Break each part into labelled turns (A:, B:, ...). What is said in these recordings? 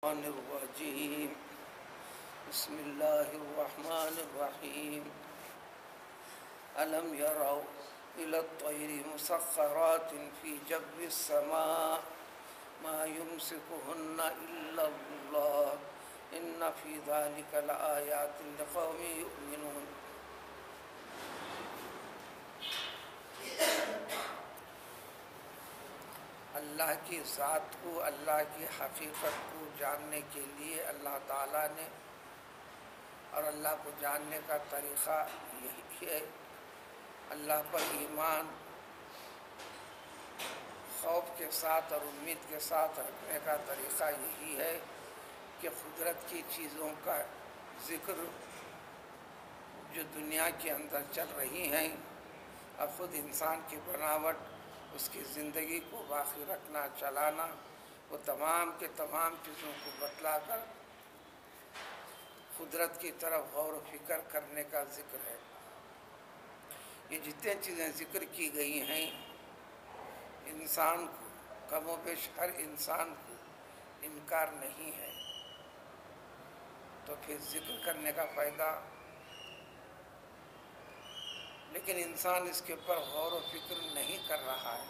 A: الرجيم بسم الله الرحمن الرحيم ألم يروا إلى الطير مسخرات في جو السماء ما يمسكهن إلا الله إن في ذلك لآيات لقوم يؤمنون اللہ کی ذات کو، اللہ کی حقیقت کو جاننے کے لیے اللہ تعالیٰ نے، اور اللہ کو جاننے کا طریقہ یہی ہے، اللہ پر ایمان خوف کے ساتھ اور امید کے ساتھ رکھنے کا طریقہ یہی ہے کہ قدرت کی چیزوں کا ذکر جو دنیا کے اندر چل رہی ہیں اور خود انسان کی بناوٹ، اس کی زندگی کو باقی رکھنا، چلانا، وہ تمام کے تمام چیزوں کو بتلا کر قدرت کی طرف غور و فکر کرنے کا ذکر ہے۔ یہ جتنے چیزیں ذکر کی گئی ہیں، انسان کو کم و بیش ہر انسان کو انکار نہیں ہے، تو پھر ذکر کرنے کا فائدہ، لیکن انسان اس کے اوپر غور و فکر نہیں کر رہا ہے۔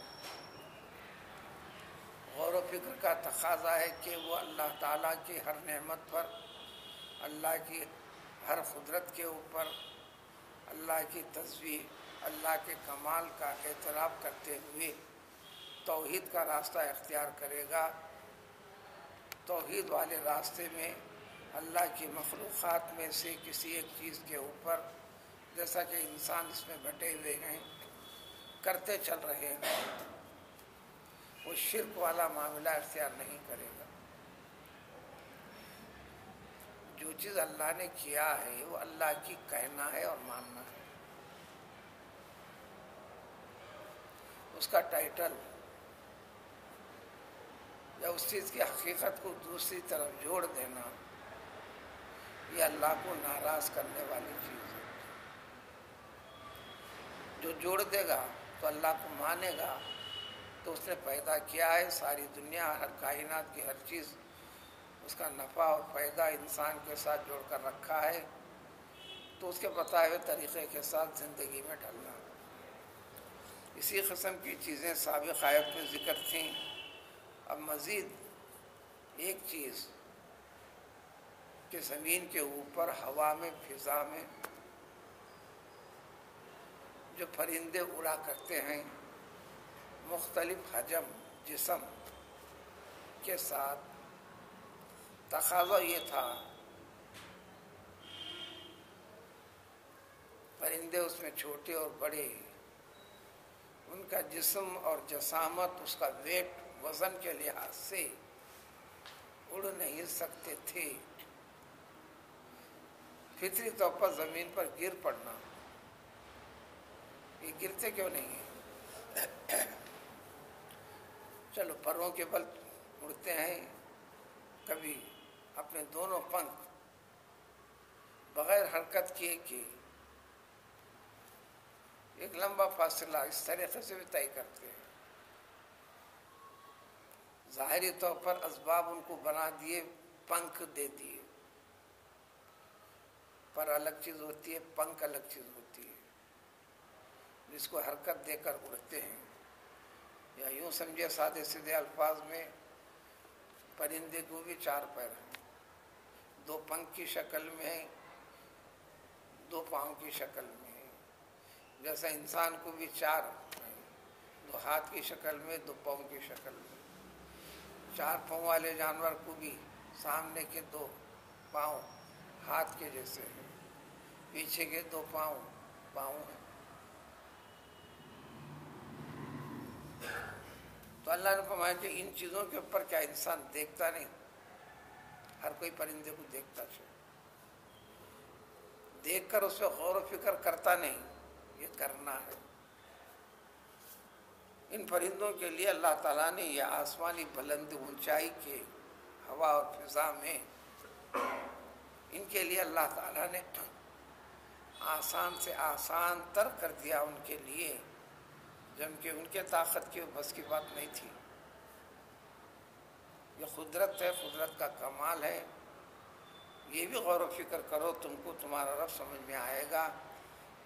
A: غور و فکر کا تقاضا ہے کہ وہ اللہ تعالیٰ کی ہر نعمت پر، اللہ کی ہر قدرت کے اوپر، اللہ کی تسبیح، اللہ کے کمال کا اعتراف کرتے ہوئے توحید کا راستہ اختیار کرے گا۔ توحید والے راستے میں اللہ کی مخلوقات میں سے کسی ایک چیز کے اوپر، جیسا کہ انسان اس میں بٹے ہوئے ہیں، کرتے چل رہے ہیں، وہ شرک والا معاملہ اختیار نہیں کرے گا۔ جو چیز اللہ نے کیا ہے وہ اللہ کی کہنا ہے اور ماننا ہے، اس کا ٹائٹل یا اس چیز کی حقیقت کو دوسری طرف جوڑ دینا، یہ اللہ کو ناراض کرنے والی چیز ہے۔ جو جوڑ دے گا تو اللہ کو مانے گا، تو اس نے پیدا کیا ہے ساری دنیا، ہر کائنات کی ہر چیز، اس کا نفع اور فائدہ انسان کے ساتھ جوڑ کر رکھا ہے، تو اس کے بتائے ہوئے طریقے کے ساتھ زندگی میں ڈھلنا۔ اسی قسم کی چیزیں سابق آیت میں ذکر تھیں۔ اب مزید ایک چیز کہ زمین کے اوپر، ہوا میں، فضا میں جو پرندے اڑا کرتے ہیں، مختلف حجم، جسم کے ساتھ، تقاضا یہ تھا پرندے اس میں چھوٹے اور بڑے، ان کا جسم اور جسامت، اس کا ویٹ، وزن کے لحاظ سے اڑ نہیں سکتے تھے، فطری طور پر زمین پر گر پڑنا۔ یہ گرتے کیوں نہیں ہیں؟ چلو پروں کے بل اڑتے ہیں، کبھی اپنے دونوں پنکھ بغیر حرکت کیے کہ ایک لمبا فاصلہ اس طریقے سے بھی طے کرتے ہیں۔ ظاہری طور پر اسباب ان کو بنا دیے، پنکھ دے دیے، پر الگ چیز ہوتی ہے، پنکھ الگ چیز ہوتی ہے، جس کو حرکت دے کر اڑتے ہیں۔ یا یوں سمجھے سادے سیدھے الفاظ میں، پرندے کو بھی چار پیر ہیں، دو پنکھ کی شکل میں ہیں، دو پاؤں کی شکل میں ہیں، جیسا انسان کو بھی چار ہیں، دو ہاتھ کی شکل میں، دو پاؤں کی شکل میں۔ چار پاؤں والے جانور کو بھی سامنے کے دو پاؤں ہاتھ کے جیسے ہیں، پیچھے کے دو پاؤں ہیں۔ تو اللہ نے فرمایا کہ ان چیزوں کے اوپر کیا انسان دیکھتا نہیں؟ ہر کوئی پرندے کو دیکھتا چاہیے، دیکھ کر اس پہ غور و فکر کرتا نہیں، یہ کرنا ہے۔ ان پرندوں کے لیے اللہ تعالیٰ نے یہ آسمانی بلند اونچائی کے ہوا اور فضا میں، ان کے لیے اللہ تعالیٰ نے آسان سے آسان تر کر دیا ان کے لیے، جبکہ ان کے طاقت کی بس کی بات نہیں تھی۔ یہ قدرت ہے، قدرت کا کمال ہے. یہ بھی غور و فکر کرو، تم کو تمہارا رب سمجھ میں آئے گا.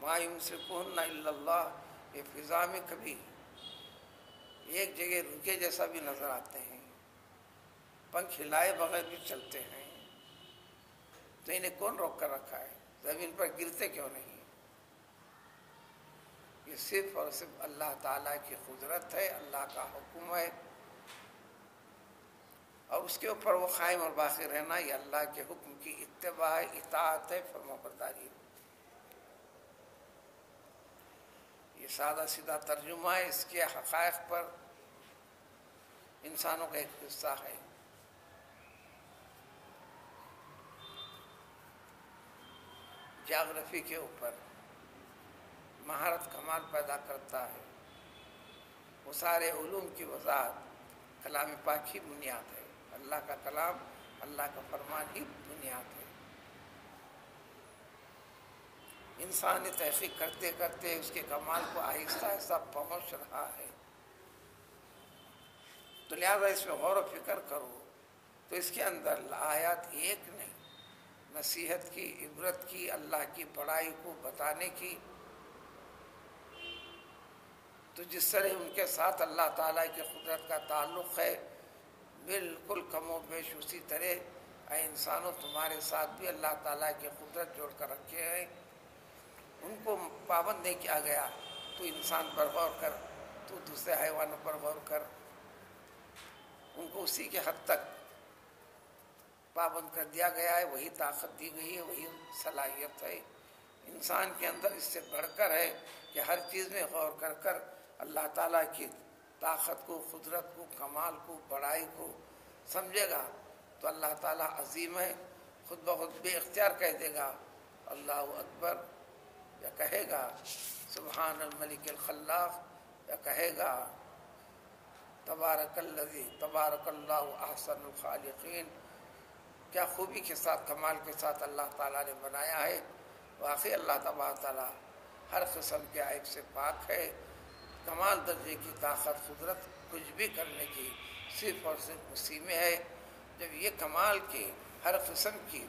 A: ما یمسکہن الا اللہ. یہ فضا میں کبھی ایک جگہ رکے جیسا بھی نظر آتے ہیں، پنکھ ہلائے بغیر بھی چلتے ہیں. تو انہیں کون روک کر رکھا ہے؟ زمین پر گرتے کیوں نہیں؟ یہ صرف اور صرف اللہ تعالیٰ کی قدرت ہے، اللہ کا حکم ہے، اور اس کے اوپر وہ قائم اور باقی رہنا. یہ اللہ کے حکم کی اتباع ہے، اطاعت ہے، فرمانبرداری. یہ سادہ سیدھا ترجمہ ہے. اس کے حقائق پر انسانوں کا ایک حصہ ہے. جغرافی کے اوپر مہارت کمال پیدا کرتا ہے. وہ سارے علوم کی وضاحت کلام پاک ہی بنیاد ہے. اللہ کا کلام، اللہ کا فرمان ہی بنیاد ہے. انسان تحقیق کرتے کرتے اس کے کمال کو آہستہ آہستہ پہنچ رہا ہے. تو لہذا اس میں غور و فکر کرو. تو اس کے اندر آیات ایک نہیں، نصیحت کی، عبرت کی، اللہ کی بڑائی کو بتانے کی. تو جس طرح ان کے ساتھ اللہ تعالیٰ کی قدرت کا تعلق ہے، بالکل کم و بیش اسی طرح اے انسانوں تمہارے ساتھ بھی اللہ تعالیٰ کی قدرت جوڑ کر رکھے ہیں. ان کو پابند نہیں کیا گیا. تو انسان پر غور کر، تو دوسرے حیوانوں پر غور کر. ان کو اسی کے حد تک پابند کر دیا گیا ہے، وہی طاقت دی گئی ہے، وہی صلاحیت ہے. انسان کے اندر اس سے بڑھ کر ہے کہ ہر چیز میں غور کر کر اللہ تعالیٰ کی طاقت کو، قدرت کو، کمال کو، بڑائی کو سمجھے گا. تو اللہ تعالیٰ عظیم ہے. خود بخود بے اختیار کہہ دے گا اللہ اکبر، یا کہے گا سبحان الملک الخلاق، یا کہے گا تبارک الذی تبارک اللہ احسن الخالقین. کیا خوبی کے ساتھ، کمال کے ساتھ اللہ تعالیٰ نے بنایا ہے. واقعی اللہ تبارک تعالیٰ ہر قسم کے عیب سے پاک ہے. کمال درجے کی طاقت، قدرت کچھ بھی کرنے کی صرف اور صرف اسی میں ہے. جب یہ کمال کی ہر قسم کی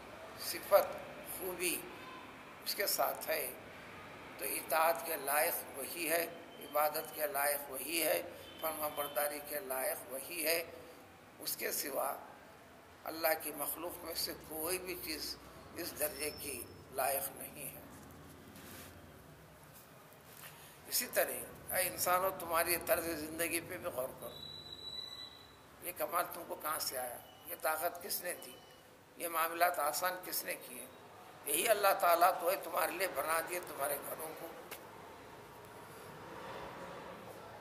A: صفت، خوبی اس کے ساتھ ہے، تو اطاعت کے لائق وہی ہے، عبادت کے لائق وہی ہے، فرما برداری کے لائق وہی ہے. اس کے سوا اللہ کی مخلوق میں سے کوئی بھی چیز اس درجے کی لائق نہیں ہے. اسی طرح اے انسانوں تمہاری طرز زندگی پہ بھی غور کرو. یہ کمال تم کو کہاں سے آیا؟ یہ طاقت کس نے دی؟ یہ معاملات آسان کس نے کیے؟ یہی اللہ تعالیٰ تو ہے، تمہارے لیے بنا دیے تمہارے گھروں کو.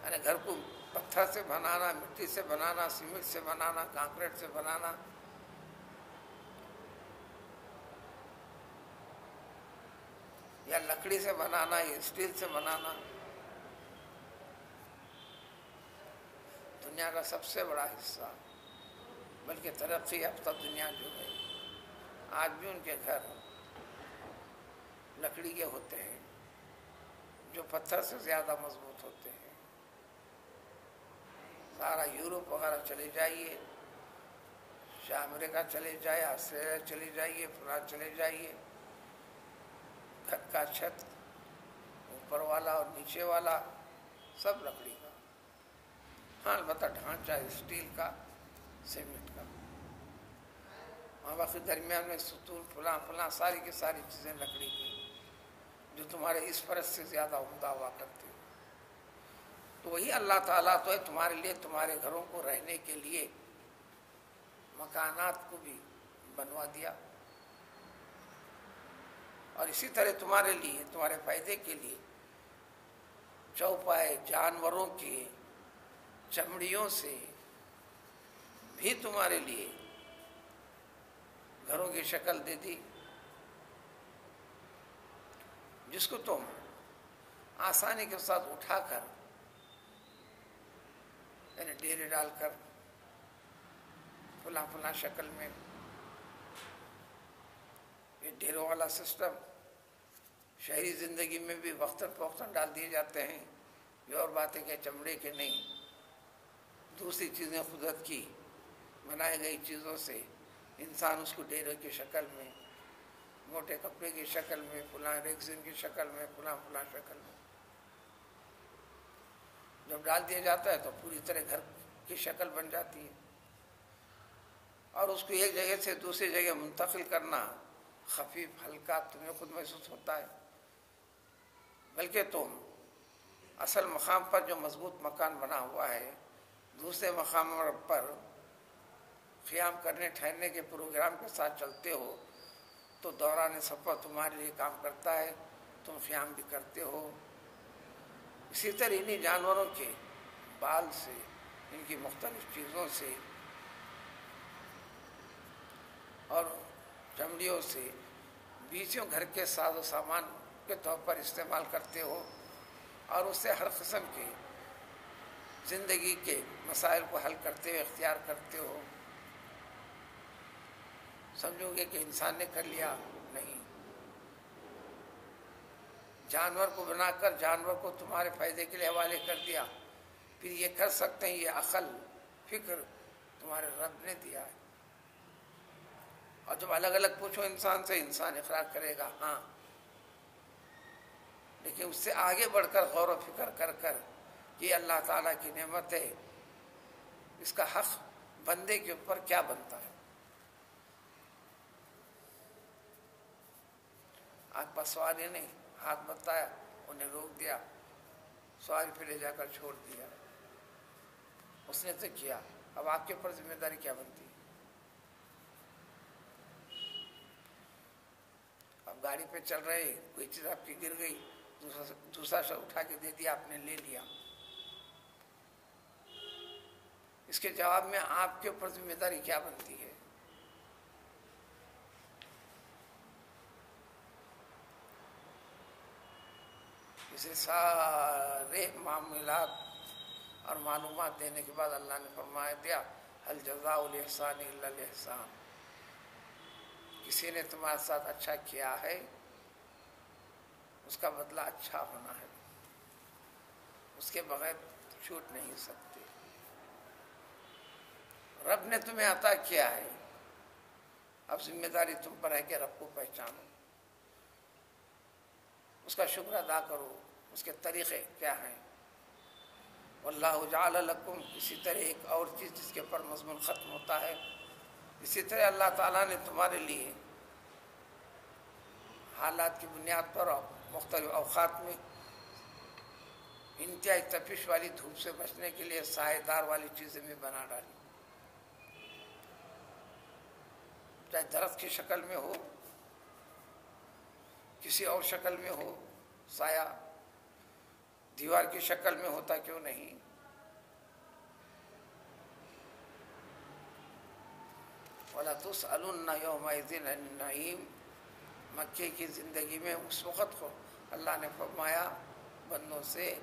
A: یعنی گھر کو پتھر سے بنانا، مٹی سے بنانا، سیمنٹ سے بنانا، کانکریٹ سے بنانا، یا لکڑی سے بنانا، یا اسٹیل سے بنانا، دنیا کا سب سے بڑا حصہ، بلکہ ترقی یافتہ دنیا جو ہے آج بھی ان کے گھر لکڑی کے ہوتے ہیں جو پتھر سے زیادہ مضبوط ہوتے ہیں. سارا یورپ وغیرہ چلے جائیے، امریکہ چلے جائے، آسٹریلیا چلے جائیے، فرانس چلے جائیے، گھر کا چھت اوپر والا اور نیچے والا سب لکڑی کا. ہاں البتہ ڈھانچہ اسٹیل کا، سیمنٹ کا. وہاں باقی درمیان میں ستون فلاں ساری کی ساری چیزیں لکڑی کی، جو تمہارے اس فرض سے زیادہ عمدہ ہوا کرتی ہو. تو وہی اللہ تعالیٰ تو ہے تمہارے لیے، تمہارے گھروں کو رہنے کے لیے مکانات کو بھی بنوا دیا. اور اسی طرح تمہارے لیے، تمہارے فائدے کے لیے چوپائے جانوروں کی چمڑیوں سے بھی تمہارے لیے گھروں کی شکل دے دی، جس کو تم آسانی کے ساتھ اٹھا کر، یعنی ڈیرے ڈال کر فلاں شکل میں. یہ ڈیروں والا سسٹم شہری زندگی میں بھی وقتاً فوقتاً ڈال دیے جاتے ہیں. یہ اور باتیں کہ چمڑے کے نہیں، دوسری چیزیں قدرت کی بنائی گئی چیزوں سے انسان اس کو ڈیرے کی شکل میں، موٹے کپڑے کی شکل میں، فلاں ریگزین کی شکل میں، فلاں شکل میں جب ڈال دیا جاتا ہے تو پوری طرح گھر کی شکل بن جاتی ہے، اور اس کو ایک جگہ سے دوسری جگہ منتقل کرنا خفیف ہلکا تمہیں خود محسوس ہوتا ہے، بلکہ تم اصل مقام پر جو مضبوط مکان بنا ہوا ہے دوسرے مقام پر قیام کرنے ٹھہرنے کے پروگرام کے ساتھ چلتے ہو تو دوران سفر تمہارے لیے کام کرتا ہے، تم قیام بھی کرتے ہو۔ اسی طرح انہی جانوروں کے بال سے، ان کی مختلف چیزوں سے اور چمڑیوں سے بیچوں گھر کے ساز و سامان کے طور پر استعمال کرتے ہو، اور اس سے ہر قسم کے زندگی کے مسائل کو حل کرتے ہوئے اختیار کرتے ہو۔ سمجھو گے کہ انسان نے کر لیا؟ نہیں، جانور کو بنا کر جانور کو تمہارے فائدے کے لیے حوالے کر دیا، پھر یہ کر سکتے ہیں، یہ عقل فکر تمہارے رب نے دیا ہے۔ اور جب الگ الگ پوچھو انسان سے، انسان اقرار کرے گا ہاں، لیکن اس سے آگے بڑھ کر غور و فکر کر کر یہ اللہ تعالیٰ کی نعمت ہے، اس کا حق بندے کے اوپر کیا بنتا ہے۔ آج پر سواری نے ہاتھ بتایا، انہیں روک دیا، سواری پہ لے جا کر چھوڑ دیا، اس نے تو کیا، اب آپ کے اوپر ذمہ داری کیا بنتی ہے؟ اب گاڑی پہ چل رہے، کوئی چیز آپ کی گر گئی، دوسرا شخص اٹھا کے دے دیا، آپ نے لے لیا، اس کے جواب میں آپ کے اوپر ذمہ داری کیا بنتی ہے؟ اسے سارے معاملات اور معلومات دینے کے بعد اللہ نے فرمایا دیا هل جزاء الاحسان الا الاحسان، کسی نے تمہارے ساتھ اچھا کیا ہے اس کا بدلہ اچھا ہونا ہے، اس کے بغیر چھوٹ نہیں سکتے۔ رب نے تمہیں عطا کیا ہے، اب ذمہ داری تم پر ہے کہ رب کو پہچانو، اس کا شکر ادا کرو، اس کے طریقے کیا ہیں۔ واللہ جعل لکم، اسی طرح ایک اور چیز جس کے اوپر مضمون ختم ہوتا ہے، اسی طرح اللہ تعالیٰ نے تمہارے لیے حالات کی بنیاد پر اور مختلف اوقات میں انتہائی تپش والی دھوپ سے بچنے کے لیے سائے دار والی چیزیں بھی بنا ڈالی، چاہے درخت کی شکل میں ہو، کسی اور شکل میں ہو، سایہ دیوار کی شکل میں ہوتا کیوں نہیں۔ وَلَا تُسْأَلُنَّ يَوْمَئِذٍ عَنِ النَّعِيمِ، مکے کی زندگی میں اس وقت کو اللہ نے فرمایا بندوں سے،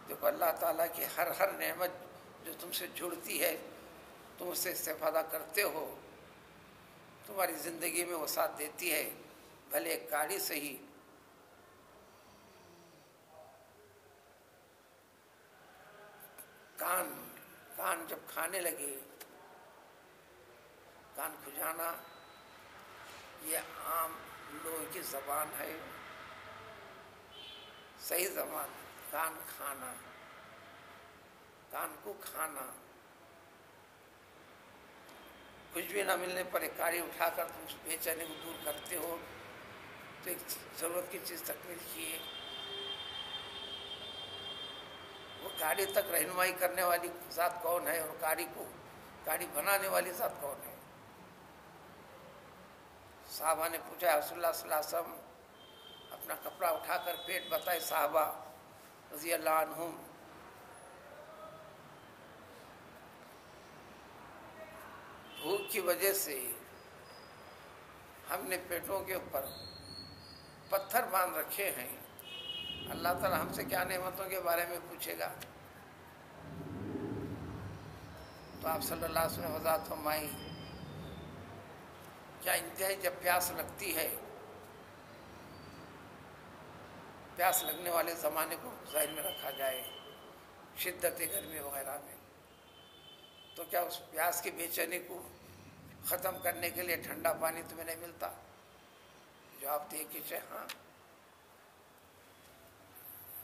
A: دیکھو اللہ تعالیٰ کی ہر نعمت جو تم سے جڑتی ہے تم اس سے استفادہ کرتے ہو، تمہاری زندگی میں وہ ساتھ دیتی ہے، بھلے ایک گاڑی سے ہی۔ کان جب کھانے لگے، کان کھجانا یہ عام لوگوں کی زبان ہے، صحیح زبان کان کھانا، کان کو کھانا۔ کچھ بھی نہ ملنے پر ایک گاڑی اٹھا کر تم اس بے چینی کو دور کرتے ہو، تو ایک ضرورت کی چیز تکمیل کیے۔ وہ گاڑی تک رہنمائی کرنے والی ذات کون ہے، اور گاڑی بنانے والی ذات کون ہے؟ صحابہ نے پوچھا رسول اللہ صلی اللہ علیہ وسلم، اپنا کپڑا اٹھا کر پیٹ بتائے صحابہ رضی اللہ عنہم، بھوک کی وجہ سے ہم نے پیٹوں کے اوپر پتھر باندھ رکھے ہیں، اللہ تعالیٰ ہم سے کیا نعمتوں کے بارے میں پوچھے گا؟ تو آپ صلی اللہ علیہ وسلم وضاحت فرمائی، کیا انتہائی جب پیاس لگتی ہے، پیاس لگنے والے زمانے کو ذہن میں رکھا جائے، شدت گرمی وغیرہ میں تو کیا اس پیاس کی بے چینی کو ختم کرنے کے لیے ٹھنڈا پانی تمہیں نہیں ملتا؟ جواب دے کہ ہاں۔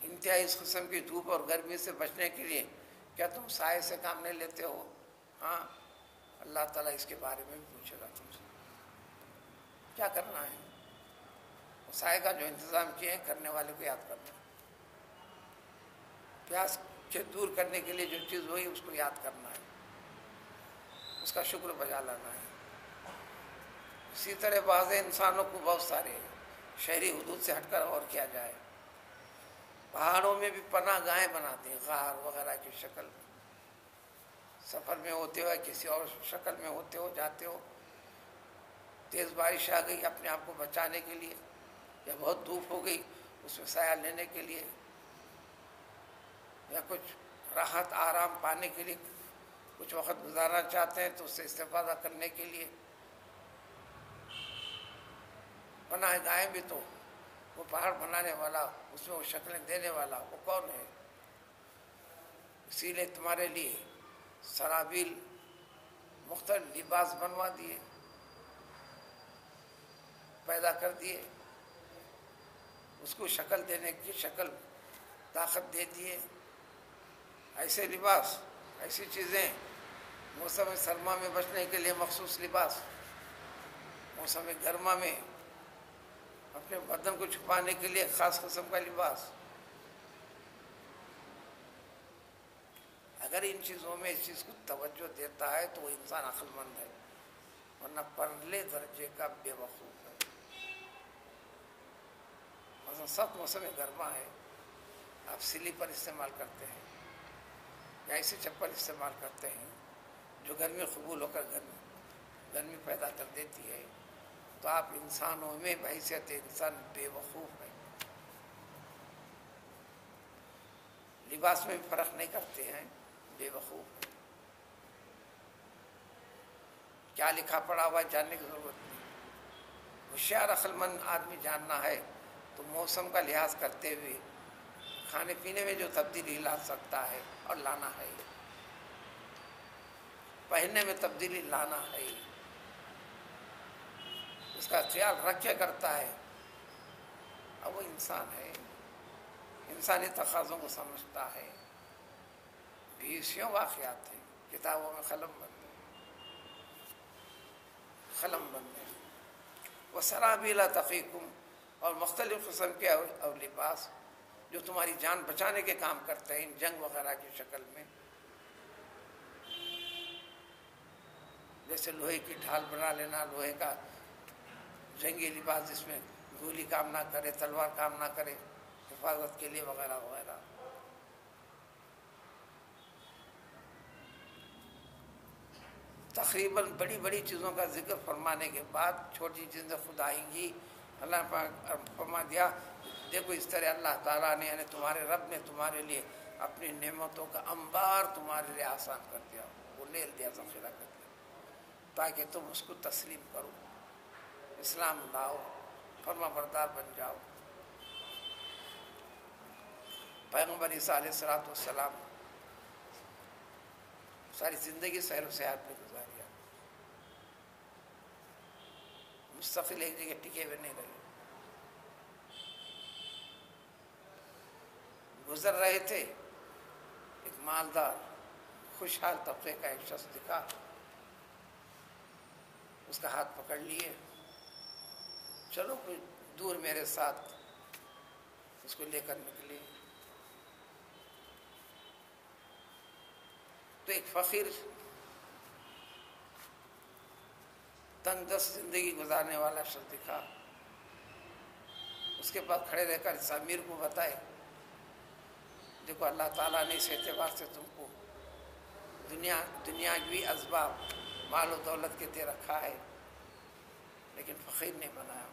A: انتہائی اس قسم کی دھوپ اور گرمی سے بچنے کے لیے کیا تم سائے سے کام نہیں لیتے ہو؟ ہاں، اللہ تعالیٰ اس کے بارے میں بھی پوچھے گا تم سے، کیا کرنا ہے؟ سائے کا جو انتظام کیے ہیں کرنے والے کو یاد کرنا، پیاس کے دور کرنے کے لیے جو چیز ہوئی اس کو یاد کرنا ہے، اس کا شکر بجا لانا ہے۔ اسی طرح بعض انسانوں کو بہت سارے شہری حدود سے ہٹ کر اور کیا جائے، پہاڑوں میں بھی پناہ گاہیں بناتے ہیں، غار وغیرہ کی شکل میں، سفر میں ہوتے ہوئے کسی اور شکل میں ہوتے ہو جاتے ہو، تیز بارش آ گئی اپنے آپ کو بچانے کے لیے، یا بہت دھوپ ہو گئی اس میں سایہ لینے کے لیے، یا کچھ راحت آرام پانے کے لیے کچھ وقت گزارنا چاہتے ہیں تو اس سے استفادہ کرنے کے لیے پناہ گاہیں بھی تو وہ پہاڑ بنانے والا، اس میں وہ شکلیں دینے والا وہ کون ہے؟ اسی لیے تمہارے لیے سرابیل مختلف لباس بنوا دیے، پیدا کر دیے، اس کو شکل دینے کی شکل طاقت دے دیے، ایسے لباس ایسی چیزیں، موسم سرما میں بچنے کے لیے مخصوص لباس، موسم گرما میں اپنے بدن کو چھپانے کے لیے خاص قسم کا لباس۔ اگر ان چیزوں میں اس چیز کو توجہ دیتا ہے تو وہ انسان عقل مند ہے، ورنہ پرلے درجے کا بے وقوف ہے۔ مثلا سخت موسم گرما ہے، آپ سلیپر استعمال کرتے ہیں یا ایسی چپل استعمال کرتے ہیں جو گرمی قبول ہو کر گرمی پیدا کر دیتی ہے، تو آپ انسانوں میں بحیثیت انسان بے وقوف ہے، لباس میں بھی فرق نہیں کرتے ہیں، بے وقوف ہے۔ کیا لکھا پڑھا ہوا جاننے کی ضرورت نہیں، ہوشیار عقل مند آدمی جاننا ہے تو موسم کا لحاظ کرتے ہوئے کھانے پینے میں جو تبدیلی لا سکتا ہے اور لانا ہے، پہننے میں تبدیلی لانا ہے، اس کا خیال رکھے کرتا ہے، اب وہ انسان ہے، انسانی تقاضوں کو سمجھتا ہے۔ بیسیوں واقعات ہیں کتابوں میں قلم بند ہے، وہ سرابیلا تقیکم، اور مختلف قسم کے اور لباس جو تمہاری جان بچانے کے کام کرتے ہیں، جنگ وغیرہ کی شکل میں، جیسے لوہے کی ڈھال بنا لینا، لوہے کا جنگی لباس جس میں گولی کام نہ کرے، تلوار کام نہ کرے، حفاظت کے لیے وغیرہ وغیرہ۔ تقریباً بڑی بڑی چیزوں کا ذکر فرمانے کے بعد چھوٹی چیزیں خود آئیں گی۔ اللہ پاک فرما دیا، دیکھو اس طرح اللہ تعالیٰ نے یعنی تمہارے رب نے تمہارے لیے اپنی نعمتوں کا انبار تمہارے لیے آسان کر دیا، وہ نیل دیا، ذخیرہ کر دیا، تاکہ تم اس کو تسلیم کرو، اسلام لاؤ، فرما بردار بن جاؤ۔ پیغمبر عیسیٰ علیہ السلام ساری زندگی سیر و سیاحت میں گزاریا، مستقل ایک جگہ ٹکے ہوئے نہیں رہے، گزر رہے تھے، ایک مالدار خوشحال طبقے کا ایک شخص دکھا، اس کا ہاتھ پکڑ لیے، چلو کوئی دور میرے ساتھ، اس کو لے کر نکلے تو ایک فقیر تنگ دست زندگی گزارنے والا شخص دکھا، اس کے پاس کھڑے رہ کر اس امیر کو بتائے، دیکھو اللہ تعالیٰ نے اس اعتبار سے تم کو دنیاوی اسباب مال و دولت کے دے رکھا ہے، لیکن فقیر نہیں بنایا،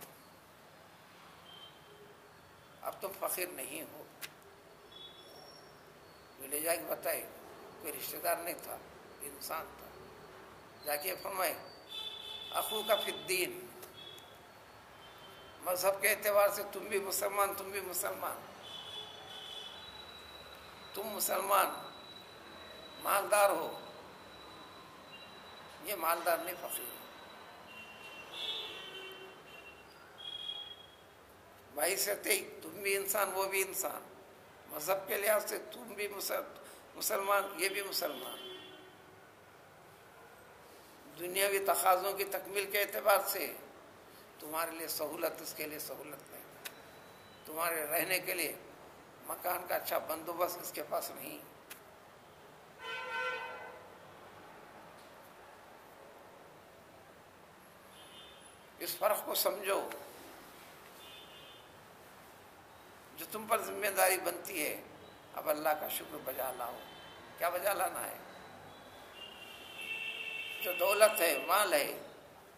A: اب تم فقیر نہیں ہو۔ جو لے جا کے بتائے، کوئی رشتہ دار نہیں تھا، انسان تھا، جا کے فرمائے اخوک فی الدین، مذہب کے اعتبار سے تم بھی مسلمان، تم بھی مسلمان، تم مسلمان مالدار ہو، یہ مالدار نہیں، فقیر ہے۔ بھائی سے تم بھی انسان وہ بھی انسان، مذہب کے لحاظ سے تم بھی مسلمان یہ بھی مسلمان، دنیاوی تقاضوں کی تکمیل کے اعتبار سے تمہارے لیے سہولت، اس کے لیے سہولت نہیں، تمہارے رہنے کے لیے مکان کا اچھا بندوبست اس کے پاس نہیں۔ اس فرق کو سمجھو، جو تم پر ذمہ داری بنتی ہے اب اللہ کا شکر بجا لاؤ۔ کیا بجا لانا ہے؟ جو دولت ہے، مال ہے،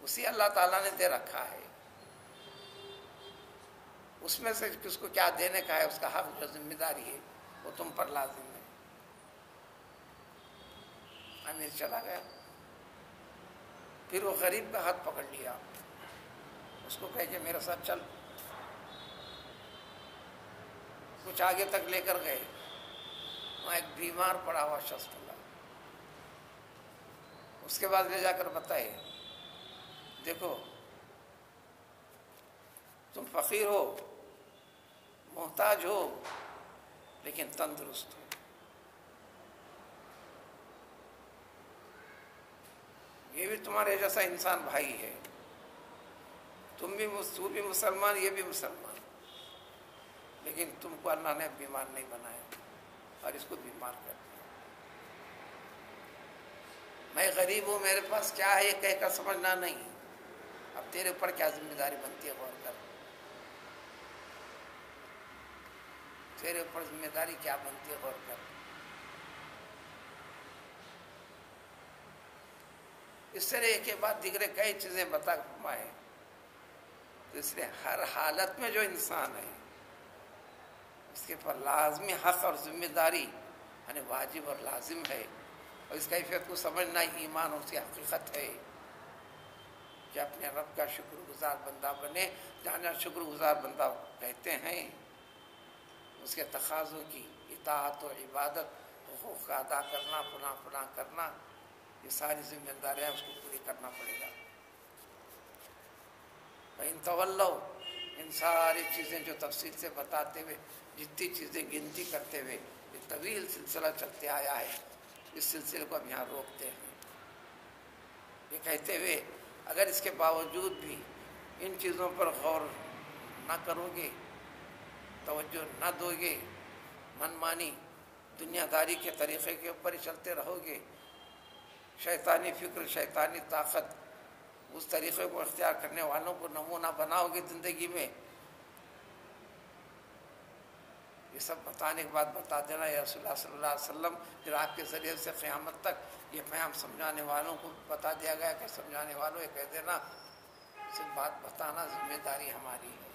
A: اسی اللہ تعالیٰ نے دے رکھا ہے، اس میں سے کس کو کیا دینے کا ہے، اس کا حق جو ذمہ داری ہے وہ تم پر لازم ہے۔ امیر چلا گیا، پھر وہ غریب کا ہاتھ پکڑ لیا، اس کو کہے کہ میرے ساتھ چل، کچھ آگے تک لے کر گئے، وہاں ایک بیمار پڑا ہوا شخص ملا، اس کے بعد لے جا کر بتائے دیکھو تم فقیر ہو، محتاج ہو، لیکن تندرست ہو، یہ بھی تمہارے جیسا انسان بھائی ہے، تو بھی مسلمان، یہ بھی مسلمان، لیکن تم کو اللہ نے بیمار نہیں بنایا اور اس کو بیمار کر دیا۔ میں غریب ہوں، میرے پاس کیا ہے یہ کہہ کر سمجھنا نہیں، اب تیرے اوپر کیا ذمہ داری بنتی ہے غور کر، تیرے اوپر ذمہ داری کیا بنتی ہے غور کر۔ اس طرح ایک کے بعد دیگرے کئی چیزیں بتا فرمائے، اس لیے ہر حالت میں جو انسان ہے اس کے پر لازمی حق اور ذمہ داری یعنی واجب اور لازم ہے، اور اس کیفیت کو سمجھنا ایمان اور اس کی حقیقت ہے کہ اپنے رب کا شکر گزار بندہ بنے۔ جہاں جہاں شکر گزار بندہ کہتے ہیں اس کے تقاضوں کی اطاعت و عبادت، حقوق کا ادا کرنا، فلاں کرنا، یہ ساری ذمہ داریاں اس کو پوری کرنا پڑے گا۔ فَإِن تَوَلَّوْا، ان ساری چیزیں جو تفصیل سے بتاتے ہوئے، جتنی چیزیں گنتی کرتے ہوئے یہ طویل سلسلہ چلتے آیا ہے، اس سلسلے کو ہم یہاں روکتے ہیں، یہ کہتے ہوئے اگر اس کے باوجود بھی ان چیزوں پر غور نہ کرو گے، توجہ نہ دو گے، من مانی دنیا داری کے طریقے کے اوپر ہی چلتے رہو گے، شیطانی فکر، شیطانی طاقت، اس طریقے کو اختیار کرنے والوں کو نمونہ بناؤ گے زندگی میں، یہ سب بتانے کے بعد بتا دینا یا رسول اللہ صلی اللہ علیہ وسلم، پھر آپ کے ذریعے سے قیامت تک یہ پیغام سمجھانے والوں کو بتا دیا گیا کہ سمجھانے والوں یہ کہہ دینا، صرف بات بتانا ذمہ داری ہماری ہے،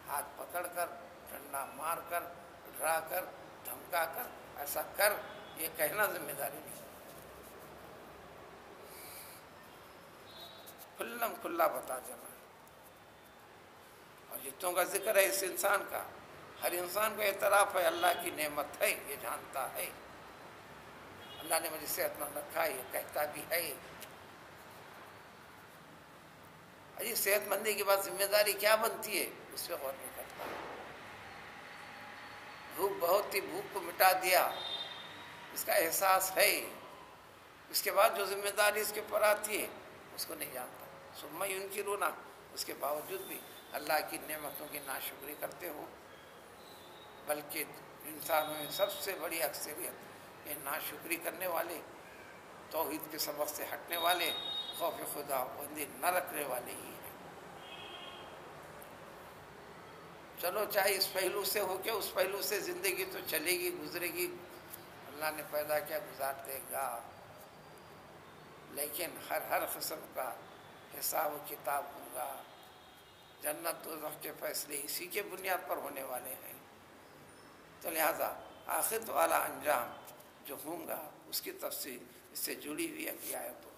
A: ہاتھ پکڑ کر، ڈنڈا مار کر، ڈرا کر، دھمکا کر، ایسا کر، یہ کہنا ذمہ داری نہیں، کھلا بتا دینا۔ اور جتوں کا ذکر ہے اس انسان کا، ہر انسان کو اعتراف ہے اللہ کی نعمت ہے، یہ جانتا ہے اللہ نے مجھے صحت مند رکھا ہے، یہ کہتا بھی ہے۔ اجی صحت مندی کے بعد ذمہ داری کیا بنتی ہے اس پہ غور نہیں کرتا، بھوک بہت تھی، بھوک کو مٹا دیا، اس کا احساس ہے، اس کے بعد جو ذمہ داری اس کے اوپر آتی ہے اس کو نہیں جانتا۔ ثم ينکرون، اس کے باوجود بھی اللہ کی نعمتوں کی ناشکری کرتے ہو، بلکہ انسانوں میں سب سے بڑی اکثریت یہ ناشکری کرنے والے، توحید کے سبق سے ہٹنے والے، خوف خدا بندی نہ رکھنے والے ہی ہیں۔ چلو چاہے اس پہلو سے ہو کہ اس پہلو سے زندگی تو چلے گی، گزرے گی، اللہ نے پیدا کیا گزار دے گا، لیکن ہر قسم کا حساب و کتاب ہوگا، جنت دوزخ کے فیصلے اسی کے بنیاد پر ہونے والے ہیں، تو لہذا آخرت والا انجام جو ہوں گا اس کی تفصیل اس سے جڑی ہوئی ہے آیتوں